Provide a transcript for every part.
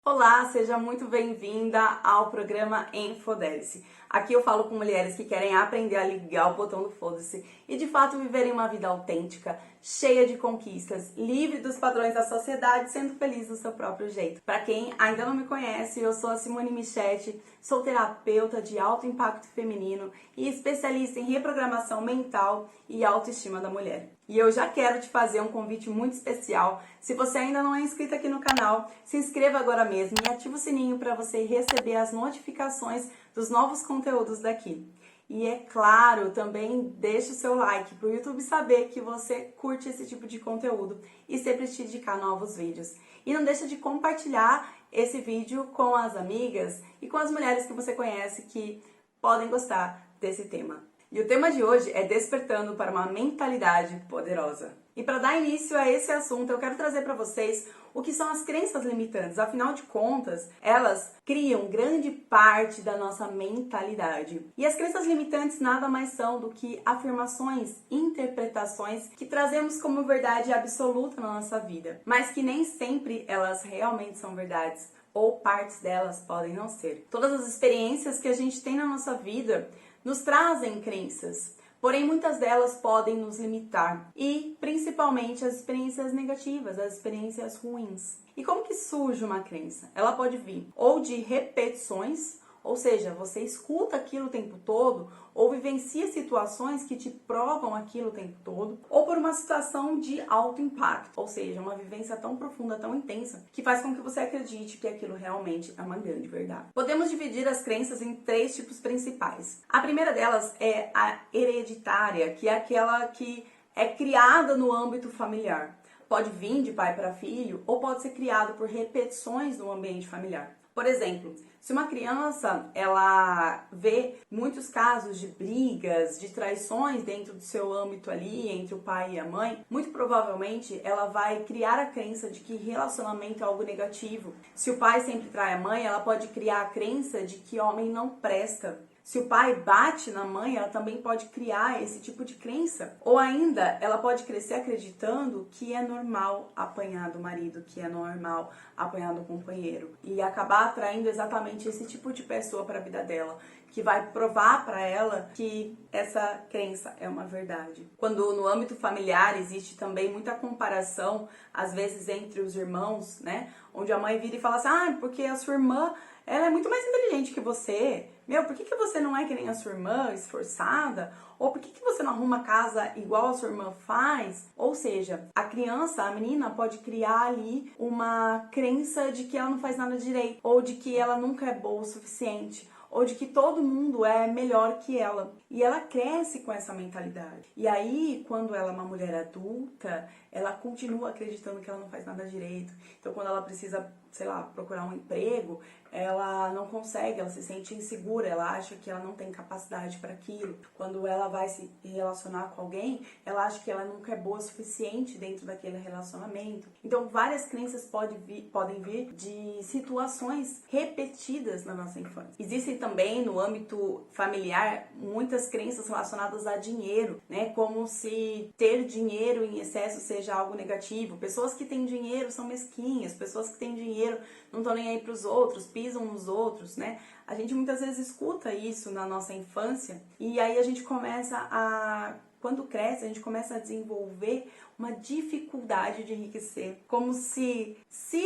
Olá, seja muito bem-vinda ao programa Infodelice. Aqui eu falo com mulheres que querem aprender a ligar o botão do foda-se e de fato viverem uma vida autêntica, cheia de conquistas, livre dos padrões da sociedade, sendo feliz do seu próprio jeito. Para quem ainda não me conhece, eu sou a Simone Michetti, sou terapeuta de alto impacto feminino e especialista em reprogramação mental e autoestima da mulher. E eu já quero te fazer um convite muito especial. Se você ainda não é inscrito aqui no canal, se inscreva agora mesmo e ative o sininho para você receber as notificações dos novos conteúdos daqui. E é claro, também deixe o seu like para o YouTube saber que você curte esse tipo de conteúdo e sempre te indicar novos vídeos. E não deixa de compartilhar esse vídeo com as amigas e com as mulheres que você conhece que podem gostar desse tema. E o tema de hoje é despertando para uma mentalidade poderosa. E para dar início a esse assunto, eu quero trazer para vocês o que são as crenças limitantes. Afinal de contas, elas criam grande parte da nossa mentalidade. E as crenças limitantes nada mais são do que afirmações, interpretações que trazemos como verdade absoluta na nossa vida, mas que nem sempre elas realmente são verdades, ou partes delas podem não ser. Todas as experiências que a gente tem na nossa vida nos trazem crenças, porém muitas delas podem nos limitar e principalmente as experiências negativas, as experiências ruins. E como que surge uma crença? Ela pode vir ou de repetições, ou seja, você escuta aquilo o tempo todo, ou vivencia situações que te provam aquilo o tempo todo, ou por uma situação de alto impacto, ou seja, uma vivência tão profunda, tão intensa, que faz com que você acredite que aquilo realmente é uma grande verdade. Podemos dividir as crenças em 3 tipos principais. A primeira delas é a hereditária, que é aquela que é criada no âmbito familiar. Pode vir de pai para filho, ou pode ser criado por repetições no ambiente familiar. Por exemplo, se uma criança ela vê muitos casos de brigas, de traições dentro do seu âmbito ali, entre o pai e a mãe, muito provavelmente ela vai criar a crença de que relacionamento é algo negativo. Se o pai sempre trai a mãe, ela pode criar a crença de que homem não presta. Se o pai bate na mãe, ela também pode criar esse tipo de crença. Ou ainda, ela pode crescer acreditando que é normal apanhar do marido, que é normal apanhar do companheiro. E acabar atraindo exatamente esse tipo de pessoa para a vida dela, que vai provar para ela que essa crença é uma verdade. Quando no âmbito familiar existe também muita comparação, às vezes entre os irmãos, né? Onde a mãe vira e fala assim, porque a sua irmã ela é muito mais inteligente que você. Por que você não é que nem a sua irmã, esforçada? Ou por que você não arruma casa igual a sua irmã faz? Ou seja, a criança, a menina, pode criar ali uma crença de que ela não faz nada direito, ou de que ela nunca é boa o suficiente, ou de que todo mundo é melhor que ela. E ela cresce com essa mentalidade. E aí, quando ela é uma mulher adulta, ela continua acreditando que ela não faz nada direito. Então, quando ela precisa, procurar um emprego, ela não consegue, ela se sente insegura, ela acha que ela não tem capacidade para aquilo. Quando ela vai se relacionar com alguém, ela acha que ela nunca é boa o suficiente dentro daquele relacionamento. Então, várias crenças podem vir de situações repetidas na nossa infância. Existem também, no âmbito familiar, muitas crenças relacionadas a dinheiro, né? Como se ter dinheiro em excesso seja algo negativo. Pessoas que têm dinheiro são mesquinhas, pessoas que têm dinheiro não estão nem aí para os outros, pisam nos outros, né? A gente muitas vezes escuta isso na nossa infância e aí a gente quando cresce, a gente começa a desenvolver uma dificuldade de enriquecer. Como se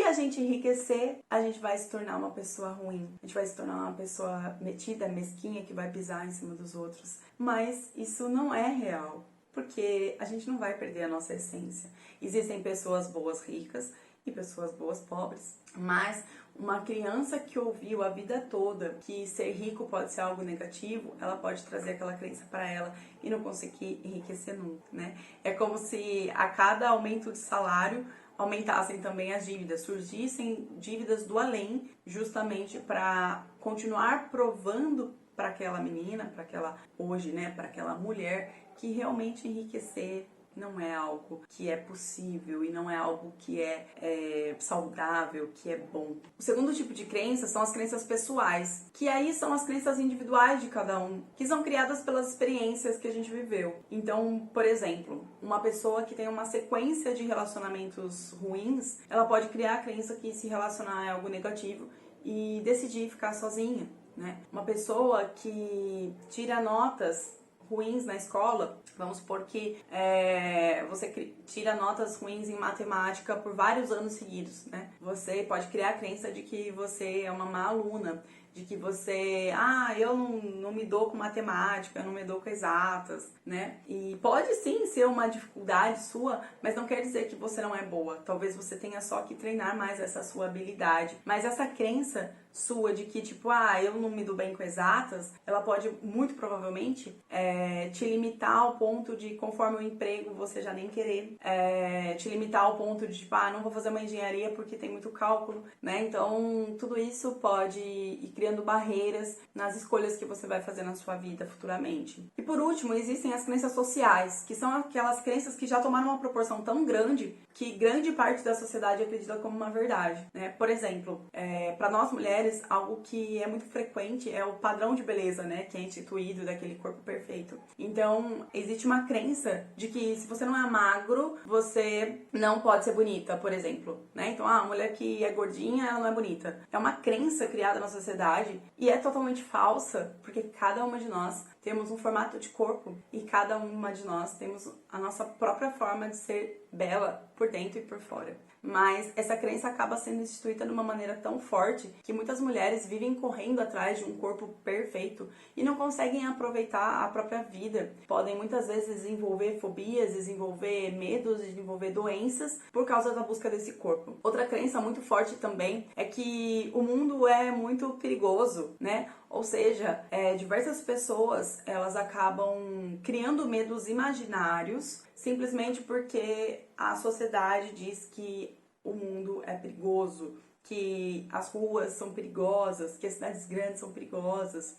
a gente enriquecer, a gente vai se tornar uma pessoa ruim. A gente vai se tornar uma pessoa metida, mesquinha, que vai pisar em cima dos outros. Mas isso não é real, porque a gente não vai perder a nossa essência. Existem pessoas boas ricas e pessoas boas pobres, mas uma criança que ouviu a vida toda que ser rico pode ser algo negativo, ela pode trazer aquela crença para ela e não conseguir enriquecer nunca, né? É como se a cada aumento de salário aumentassem também as dívidas, surgissem dívidas do além, justamente para continuar provando para aquela menina, para aquela mulher que realmente enriquecer não é algo que é possível e não é algo que é saudável, que é bom. O segundo tipo de crença são as crenças pessoais, que aí são as crenças individuais de cada um, que são criadas pelas experiências que a gente viveu. Então, por exemplo, uma pessoa que tem uma sequência de relacionamentos ruins, ela pode criar a crença que se relacionar é algo negativo e decidir ficar sozinha, né? Uma pessoa que tira notas ruins na escola, vamos supor que você tira notas ruins em matemática por vários anos seguidos, né? Você pode criar a crença de que você é uma má aluna, de que você, eu não me dou com matemática, eu não me dou com exatas, né? E pode sim ser uma dificuldade sua, mas não quer dizer que você não é boa. Talvez você tenha só que treinar mais essa sua habilidade. Mas essa crença sua de que, tipo, eu não me dou bem com exatas, ela pode, muito provavelmente, te limitar ao ponto de, conforme o emprego, você já nem querer, te limitar ao ponto de, tipo, não vou fazer uma engenharia porque tem muito cálculo, né? Então, tudo isso pode ir criando barreiras nas escolhas que você vai fazer na sua vida futuramente. E por último, existem as crenças sociais, que são aquelas crenças que já tomaram uma proporção tão grande que grande parte da sociedade acredita como uma verdade, né? Por exemplo, para nós mulheres, algo que é muito frequente é o padrão de beleza, né? Que é instituído daquele corpo perfeito. Então, existe uma crença de que se você não é magro, você não pode ser bonita, por exemplo, né? Então, a mulher que é gordinha, ela não é bonita. É uma crença criada na sociedade e é totalmente falsa, porque cada uma de nós temos um formato de corpo e cada uma de nós temos a nossa própria forma de ser bela por dentro e por fora. Mas essa crença acaba sendo instituída de uma maneira tão forte que muitas mulheres vivem correndo atrás de um corpo perfeito e não conseguem aproveitar a própria vida. Podem muitas vezes desenvolver fobias, desenvolver medos, desenvolver doenças por causa da busca desse corpo. Outra crença muito forte também é que o mundo é muito perigoso, né? Ou seja, diversas pessoas elas acabam criando medos imaginários simplesmente porque a sociedade diz que o mundo é perigoso, que as ruas são perigosas, que as cidades grandes são perigosas.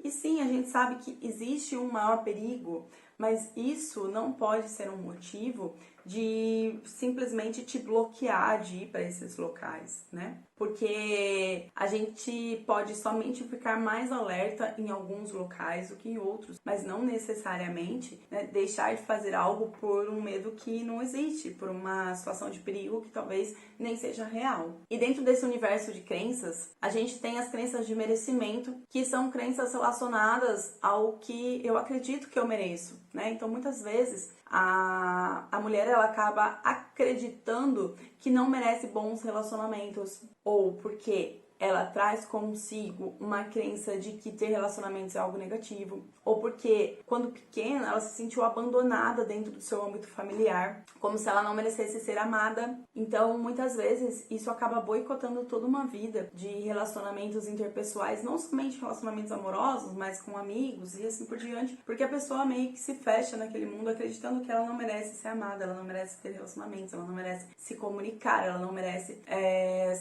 E sim, a gente sabe que existe um maior perigo, mas isso não pode ser um motivo de simplesmente te bloquear de ir para esses locais, né? Porque a gente pode somente ficar mais alerta em alguns locais do que em outros, mas não necessariamente, né, deixar de fazer algo por um medo que não existe, por uma situação de perigo que talvez nem seja real. E dentro desse universo de crenças, a gente tem as crenças de merecimento, que são crenças relacionadas ao que eu acredito que eu mereço, né? Então, muitas vezes, a mulher ela acaba acreditando que não merece bons relacionamentos, ou porque ela traz consigo uma crença de que ter relacionamentos é algo negativo, ou porque quando pequena ela se sentiu abandonada dentro do seu âmbito familiar, como se ela não merecesse ser amada. Então, muitas vezes, isso acaba boicotando toda uma vida de relacionamentos interpessoais, não somente relacionamentos amorosos, mas com amigos e assim por diante, porque a pessoa meio que se fecha naquele mundo acreditando que ela não merece ser amada, ela não merece ter relacionamentos, ela não merece se comunicar, ela não merece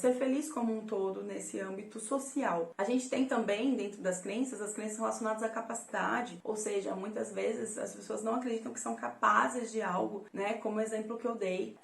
ser feliz como um todo nesse âmbito social. A gente tem também, dentro das crenças, as crenças relacionadas à capacidade, ou seja, muitas vezes as pessoas não acreditam que são capazes de algo, né? Como o exemplo que eu dei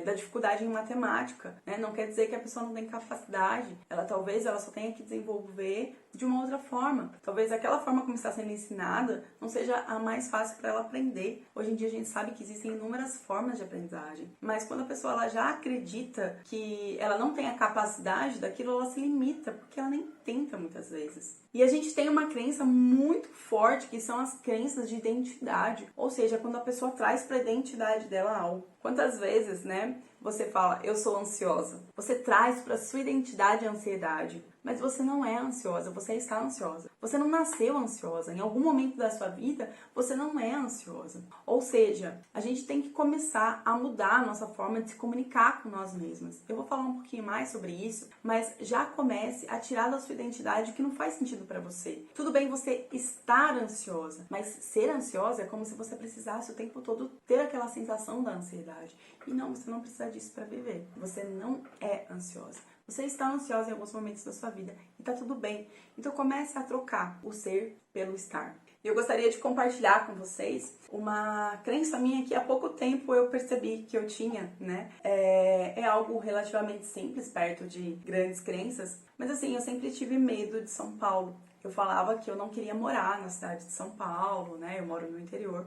da dificuldade em matemática, né? Não quer dizer que a pessoa não tem capacidade, talvez ela só tenha que desenvolver de uma outra forma. Talvez aquela forma como está sendo ensinada não seja a mais fácil para ela aprender. Hoje em dia a gente sabe que existem inúmeras formas de aprendizagem, mas quando a pessoa ela já acredita que ela não tem a capacidade daquilo, ela se limita, porque ela nem tenta muitas vezes. E a gente tem uma crença muito forte, que são as crenças de identidade, ou seja, quando a pessoa traz para a identidade dela algo. Quantas vezes, né, você fala, eu sou ansiosa. Você traz para sua identidade a ansiedade, mas você não é ansiosa, você está ansiosa. Você não nasceu ansiosa. Em algum momento da sua vida, você não é ansiosa. Ou seja, a gente tem que começar a mudar a nossa forma de se comunicar com nós mesmas. Eu vou falar um pouquinho mais sobre isso, mas já comece a tirar da sua identidade o que não faz sentido para você. Tudo bem você estar ansiosa, mas ser ansiosa é como se você precisasse o tempo todo ter aquela sensação da ansiedade. E não, você não precisa disso para viver. Você não é ansiosa. Você está ansiosa em alguns momentos da sua vida e tá tudo bem. Então comece a trocar o ser pelo estar. E eu gostaria de compartilhar com vocês uma crença minha que há pouco tempo eu percebi que eu tinha, né? É algo relativamente simples, perto de grandes crenças, mas assim, eu sempre tive medo de São Paulo. Eu falava que eu não queria morar na cidade de São Paulo, né? Eu moro no interior.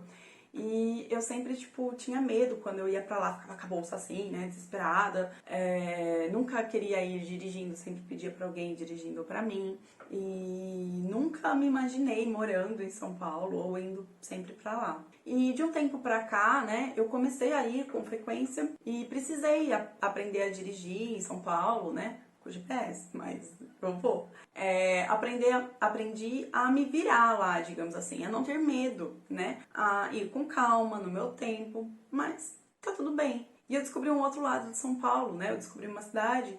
E eu sempre, tipo, tinha medo quando eu ia pra lá, ficava com a bolsa assim, né, desesperada. Nunca queria ir dirigindo, sempre pedia pra alguém dirigindo pra mim. E nunca me imaginei morando em São Paulo ou indo sempre pra lá. E de um tempo pra cá, né, eu comecei a ir com frequência e precisei aprender a dirigir em São Paulo, né, com GPS, mas eu vou. Aprendi a me virar lá, digamos assim, a não ter medo, né? A ir com calma, no meu tempo, mas tá tudo bem. E eu descobri um outro lado de São Paulo, né? Eu descobri uma cidade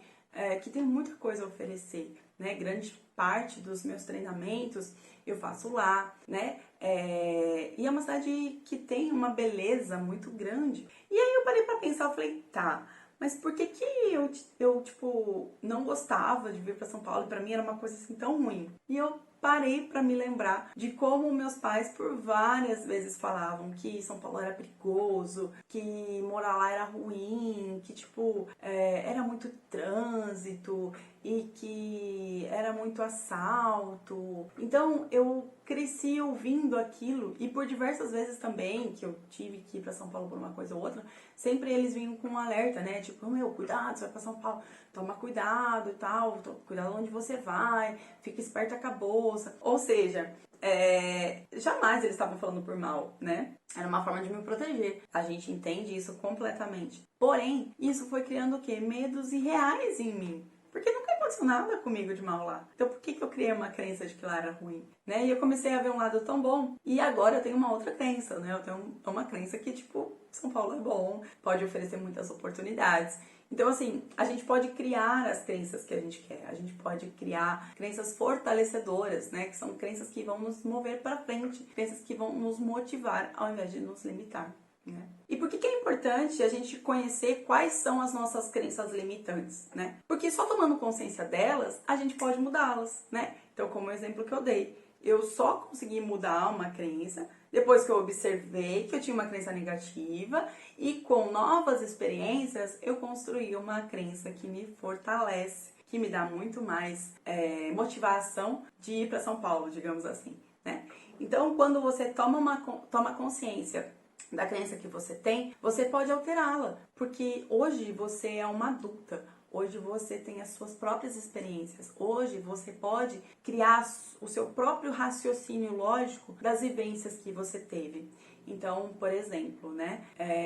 que tem muita coisa a oferecer, né? Grande parte dos meus treinamentos eu faço lá, né? E é uma cidade que tem uma beleza muito grande. E aí eu parei pra pensar, eu falei, tá, mas por que que eu tipo, não gostava de vir para São Paulo? E para mim era uma coisa assim tão ruim. E eu parei para me lembrar de como meus pais por várias vezes falavam que São Paulo era perigoso, que morar lá era ruim, que tipo, era muito trânsito e que era muito assalto. Então eu cresci ouvindo aquilo e por diversas vezes também que eu tive que ir para São Paulo por uma coisa ou outra, sempre eles vinham com um alerta, né? Tipo, meu, cuidado, você vai pra São Paulo, toma cuidado e tal, cuidado onde você vai, fica esperta com a bolsa. Ou seja, jamais eles estavam falando por mal, né? Era uma forma de me proteger. A gente entende isso completamente. Porém, isso foi criando o quê? Medos irreais em mim. Porque nunca aconteceu nada comigo de mal lá. Então por que eu criei uma crença de que lá era ruim? Né? E eu comecei a ver um lado tão bom. E agora eu tenho uma outra crença, né? Eu tenho uma crença que, tipo, São Paulo é bom, pode oferecer muitas oportunidades. Então, assim, a gente pode criar as crenças que a gente quer. A gente pode criar crenças fortalecedoras, né? Que são crenças que vão nos mover para frente, crenças que vão nos motivar ao invés de nos limitar. Né? E por que é importante a gente conhecer quais são as nossas crenças limitantes, né? Porque só tomando consciência delas, a gente pode mudá-las, né? Então, como o exemplo que eu dei, eu só consegui mudar uma crença depois que eu observei que eu tinha uma crença negativa e com novas experiências eu construí uma crença que me fortalece, que me dá muito mais motivação de ir para São Paulo, digamos assim, né? Então, quando você toma consciência da crença que você tem, você pode alterá-la, porque hoje você é uma adulta, hoje você tem as suas próprias experiências, hoje você pode criar o seu próprio raciocínio lógico das vivências que você teve. Então, por exemplo, né,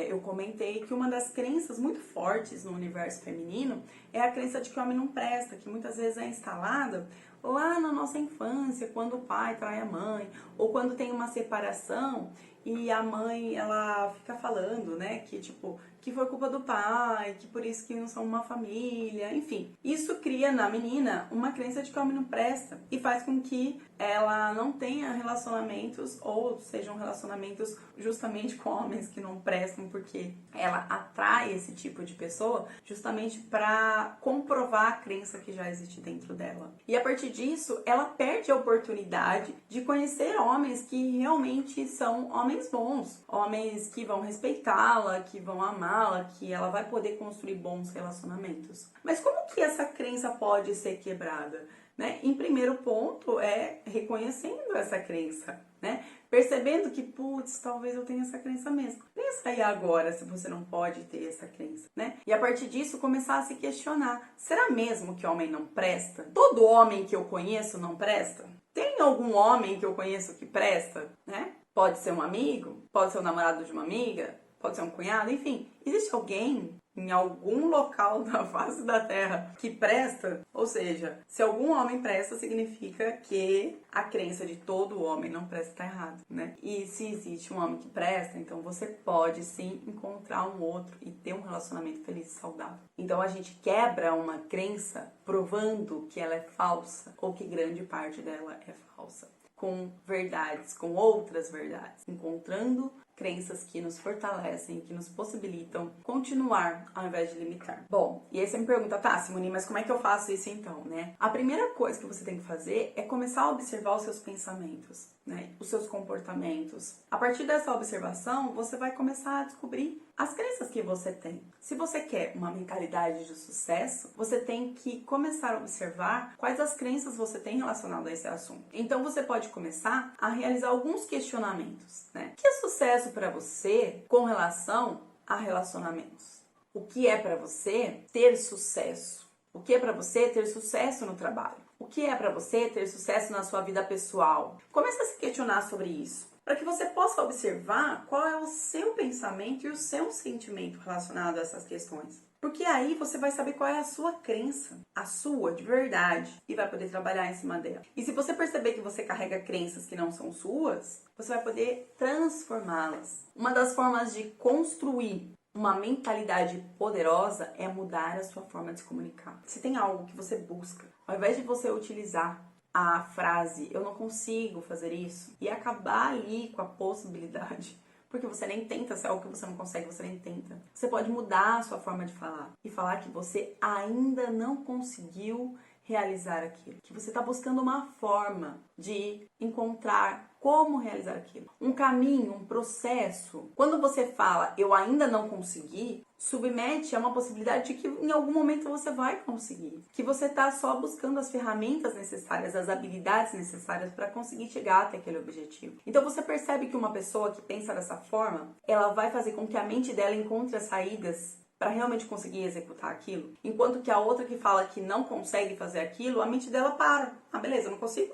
eu comentei que uma das crenças muito fortes no universo feminino é a crença de que o homem não presta, que muitas vezes é instalada lá na nossa infância, quando o pai trai a mãe, ou quando tem uma separação e a mãe, ela fica falando, né, que tipo, que foi culpa do pai, que por isso que não são uma família, enfim. Isso cria na menina uma crença de que o homem não presta e faz com que ela não tenha relacionamentos ou sejam relacionamentos justamente com homens que não prestam, porque ela atrai esse tipo de pessoa justamente para comprovar a crença que já existe dentro dela. E a partir disso, ela perde a oportunidade de conhecer homens que realmente são homens bons, homens que vão respeitá-la, que vão amá-la, que ela vai poder construir bons relacionamentos. Mas como que essa crença pode ser quebrada? Né? Em primeiro ponto é reconhecendo essa crença, né? Percebendo que, putz, talvez eu tenha essa crença mesmo. Pensa aí agora se você não pode ter essa crença, né? E a partir disso começar a se questionar, será mesmo que homem não presta? Todo homem que eu conheço não presta? Tem algum homem que eu conheço que presta, né? Pode ser um amigo, pode ser o namorado de uma amiga, pode ser um cunhado, enfim. Existe alguém em algum local da face da Terra que presta? Ou seja, se algum homem presta, significa que a crença de todo homem não presta está errado, né? E se existe um homem que presta, então você pode sim encontrar um outro e ter um relacionamento feliz e saudável. Então a gente quebra uma crença provando que ela é falsa ou que grande parte dela é falsa, com verdades, com outras verdades, encontrando crenças que nos fortalecem, que nos possibilitam continuar ao invés de limitar. Bom, e aí você me pergunta, tá, Simone, mas como é que eu faço isso então, né? A primeira coisa que você tem que fazer é começar a observar os seus pensamentos, né? Os seus comportamentos. A partir dessa observação, você vai começar a descobrir as crenças que você tem. Se você quer uma mentalidade de sucesso, você tem que começar a observar quais as crenças você tem relacionado a esse assunto. Então você pode começar a realizar alguns questionamentos, né? O que é sucesso para você com relação a relacionamentos? O que é para você ter sucesso? O que é para você ter sucesso no trabalho? O que é para você ter sucesso na sua vida pessoal? Comece a se questionar sobre isso, para que você possa observar qual é o seu pensamento e o seu sentimento relacionado a essas questões. Porque aí você vai saber qual é a sua crença, a sua de verdade, e vai poder trabalhar em cima dela. E se você perceber que você carrega crenças que não são suas, você vai poder transformá-las. Uma das formas de construir uma mentalidade poderosa é mudar a sua forma de se comunicar. Se tem algo que você busca, ao invés de você utilizar a frase "eu não consigo fazer isso" e acabar ali com a possibilidade, porque você nem tenta, se é algo que você não consegue, você nem tenta. Você pode mudar a sua forma de falar e falar que você ainda não conseguiu realizar aquilo, que você está buscando uma forma de encontrar como realizar aquilo. Um caminho, um processo. Quando você fala "eu ainda não consegui", submete a uma possibilidade de que em algum momento você vai conseguir. Que você está só buscando as ferramentas necessárias, as habilidades necessárias para conseguir chegar até aquele objetivo. Então você percebe que uma pessoa que pensa dessa forma, ela vai fazer com que a mente dela encontre as saídas para realmente conseguir executar aquilo. Enquanto que a outra que fala que não consegue fazer aquilo, a mente dela para. Ah, beleza, eu não consigo?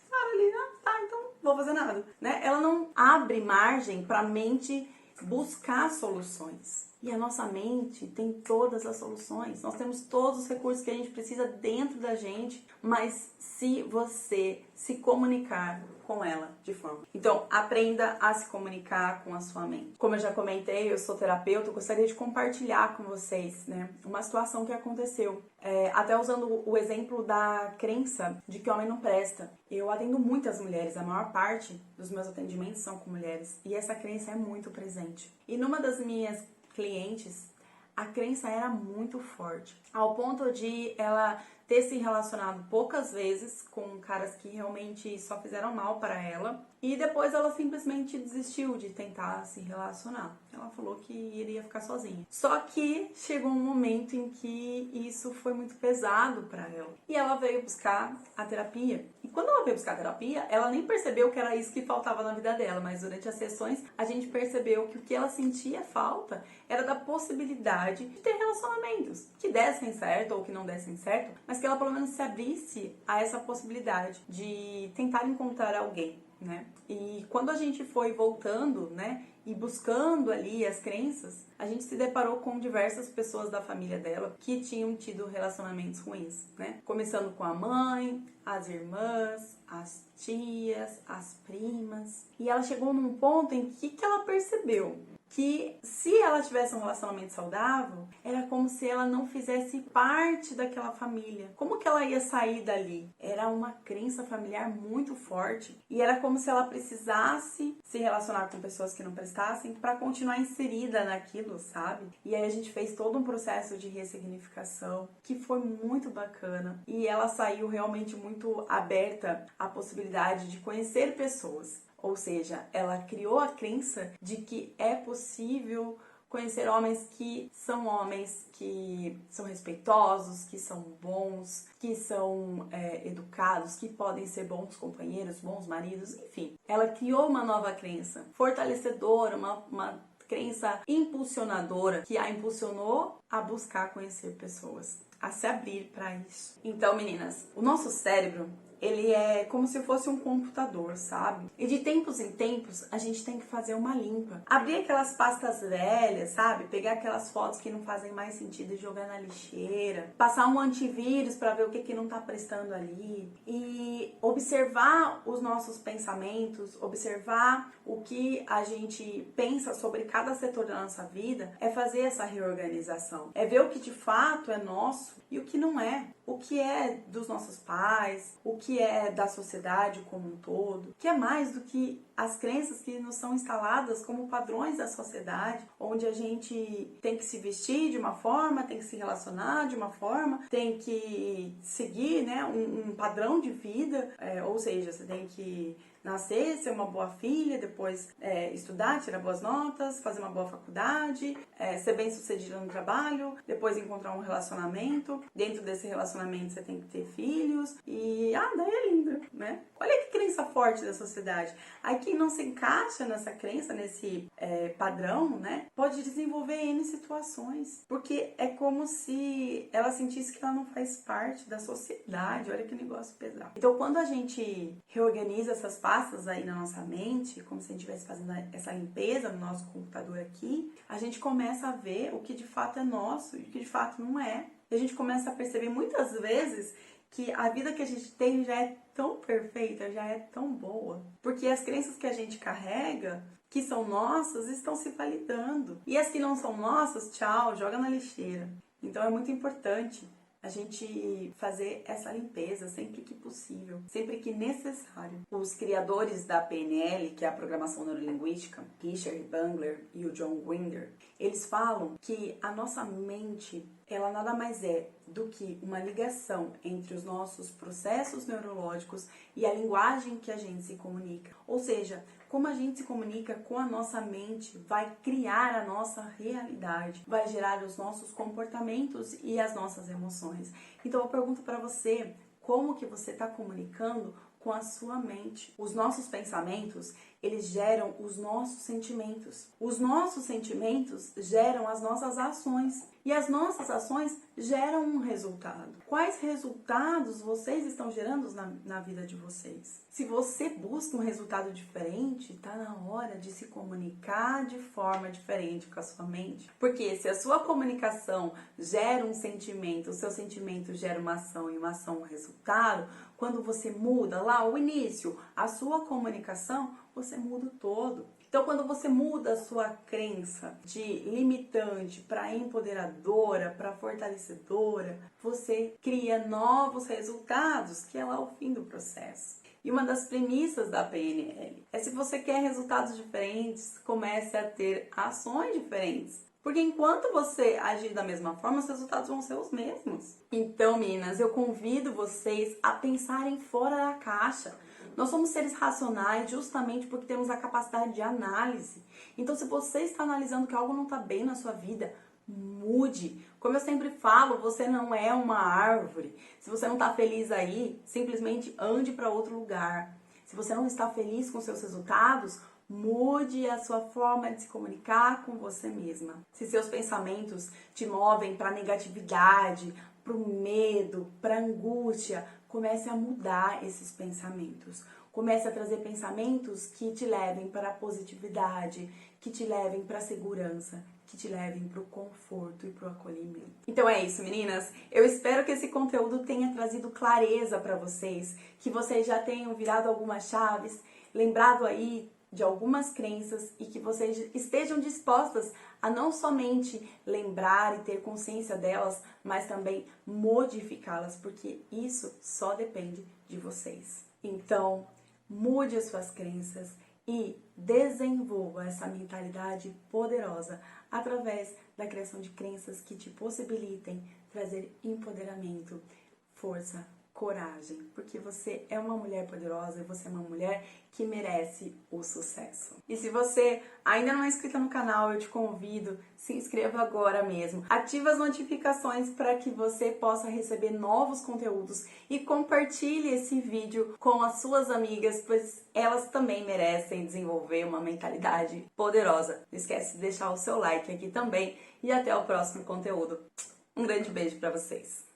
Para ali, tá, então não vou fazer nada, né? Ela não abre margem para a mente buscar soluções. E a nossa mente tem todas as soluções. Nós temos todos os recursos que a gente precisa dentro da gente, mas se você se comunicar com ela de forma. Então, aprenda a se comunicar com a sua mente. Como eu já comentei, eu sou terapeuta, eu gostaria de compartilhar com vocês, né, uma situação que aconteceu. Até usando o exemplo da crença de que homem não presta. Eu atendo muitas mulheres, a maior parte dos meus atendimentos são com mulheres, e essa crença é muito presente. E numa das minhas clientes, a crença era muito forte, ao ponto de ela ter se relacionado poucas vezes com caras que realmente só fizeram mal para ela, e depois ela simplesmente desistiu de tentar se relacionar. Ela falou que iria ficar sozinha. Só que chegou um momento em que isso foi muito pesado para ela, e ela veio buscar a terapia. E quando ela veio buscar a terapia, ela nem percebeu que era isso que faltava na vida dela, mas durante as sessões a gente percebeu que o que ela sentia falta era da possibilidade de ter relacionamentos que dessem certo ou que não dessem certo, mas que ela pelo menos se abrisse a essa possibilidade de tentar encontrar alguém, né? E quando a gente foi voltando, né, e buscando ali as crenças, a gente se deparou com diversas pessoas da família dela que tinham tido relacionamentos ruins, né? Começando com a mãe, as irmãs, as tias, as primas. E ela chegou num ponto em que ela percebeu que se ela tivesse um relacionamento saudável, era como se ela não fizesse parte daquela família. Como que ela ia sair dali? Era uma crença familiar muito forte e era como se ela precisasse se relacionar com pessoas que não prestassem para continuar inserida naquilo, sabe? E aí a gente fez todo um processo de ressignificação que foi muito bacana e ela saiu realmente muito aberta à possibilidade de conhecer pessoas. Ou seja, ela criou a crença de que é possível conhecer homens que são respeitosos, que são bons, que são educados, que podem ser bons companheiros, bons maridos, enfim. Ela criou uma nova crença, fortalecedora, uma crença impulsionadora, que a impulsionou a buscar conhecer pessoas, a se abrir para isso. Então, meninas, o nosso cérebro, ele é como se fosse um computador, sabe? E de tempos em tempos, a gente tem que fazer uma limpa. Abrir aquelas pastas velhas, sabe? Pegar aquelas fotos que não fazem mais sentido e jogar na lixeira. Passar um antivírus para ver o que não tá prestando ali. E observar os nossos pensamentos, observar o que a gente pensa sobre cada setor da nossa vida, é fazer essa reorganização. É ver o que de fato é nosso e o que não é. O que é dos nossos pais, o que é da sociedade como um todo, que é mais do que as crenças que nos são instaladas como padrões da sociedade, onde a gente tem que se vestir de uma forma, tem que se relacionar de uma forma, tem que seguir, né, um padrão de vida, ou seja, você tem que nascer, ser uma boa filha, depois estudar, tirar boas notas, fazer uma boa faculdade, ser bem sucedida no trabalho, depois encontrar um relacionamento. Dentro desse relacionamento você tem que ter filhos e daí é lindo, né? Olha que crença forte da sociedade. Aí quem não se encaixa nessa crença, nesse padrão, né, pode desenvolver N situações, porque é como se ela sentisse que ela não faz parte da sociedade. Olha que negócio pesado. Então quando a gente reorganiza essas pastas aí na nossa mente, como se a gente estivesse fazendo essa limpeza no nosso computador aqui, a gente começa a ver o que de fato é nosso e o que de fato não é. E a gente começa a perceber muitas vezes que a vida que a gente tem já é tão perfeita, já é tão boa. Porque as crenças que a gente carrega, que são nossas, estão se validando. E as que não são nossas, tchau, joga na lixeira. Então é muito importante a gente fazer essa limpeza sempre que possível, sempre que necessário. Os criadores da PNL, que é a Programação Neurolinguística, Richard Bandler e o John Grinder, eles falam que a nossa mente, ela nada mais é do que uma ligação entre os nossos processos neurológicos e a linguagem que a gente se comunica. Ou seja, como a gente se comunica com a nossa mente vai criar a nossa realidade, vai gerar os nossos comportamentos e as nossas emoções. Então eu pergunto para você, como que você está comunicando com a sua mente? Os nossos pensamentos, eles geram os nossos sentimentos. Os nossos sentimentos geram as nossas ações. E as nossas ações geram um resultado. Quais resultados vocês estão gerando na vida de vocês? Se você busca um resultado diferente, está na hora de se comunicar de forma diferente com a sua mente. Porque se a sua comunicação gera um sentimento, o seu sentimento gera uma ação e uma ação um resultado, quando você muda lá o início, a sua comunicação, você muda o todo. Então, quando você muda a sua crença de limitante para empoderadora, para fortalecedora, você cria novos resultados, que é lá o fim do processo. E uma das premissas da PNL é: se você quer resultados diferentes, comece a ter ações diferentes. Porque enquanto você agir da mesma forma, os resultados vão ser os mesmos. Então, meninas, eu convido vocês a pensarem fora da caixa. Nós somos seres racionais justamente porque temos a capacidade de análise. Então, se você está analisando que algo não está bem na sua vida, mude. Como eu sempre falo, você não é uma árvore. Se você não está feliz aí, simplesmente ande para outro lugar. Se você não está feliz com seus resultados, mude a sua forma de se comunicar com você mesma. Se seus pensamentos te movem para a negatividade, para o medo, para a angústia, comece a mudar esses pensamentos. Comece a trazer pensamentos que te levem para a positividade, que te levem para a segurança, que te levem para o conforto e para o acolhimento. Então é isso, meninas. Eu espero que esse conteúdo tenha trazido clareza para vocês, que vocês já tenham virado algumas chaves, lembrado aí de algumas crenças e que vocês estejam dispostas a não somente lembrar e ter consciência delas, mas também modificá-las, porque isso só depende de vocês. Então, mude as suas crenças e desenvolva essa mentalidade poderosa através da criação de crenças que te possibilitem trazer empoderamento, força, coragem, porque você é uma mulher poderosa e você é uma mulher que merece o sucesso. E se você ainda não é inscrita no canal, eu te convido, se inscreva agora mesmo. Ative as notificações para que você possa receber novos conteúdos e compartilhe esse vídeo com as suas amigas, pois elas também merecem desenvolver uma mentalidade poderosa. Não esquece de deixar o seu like aqui também e até o próximo conteúdo. Um grande beijo para vocês!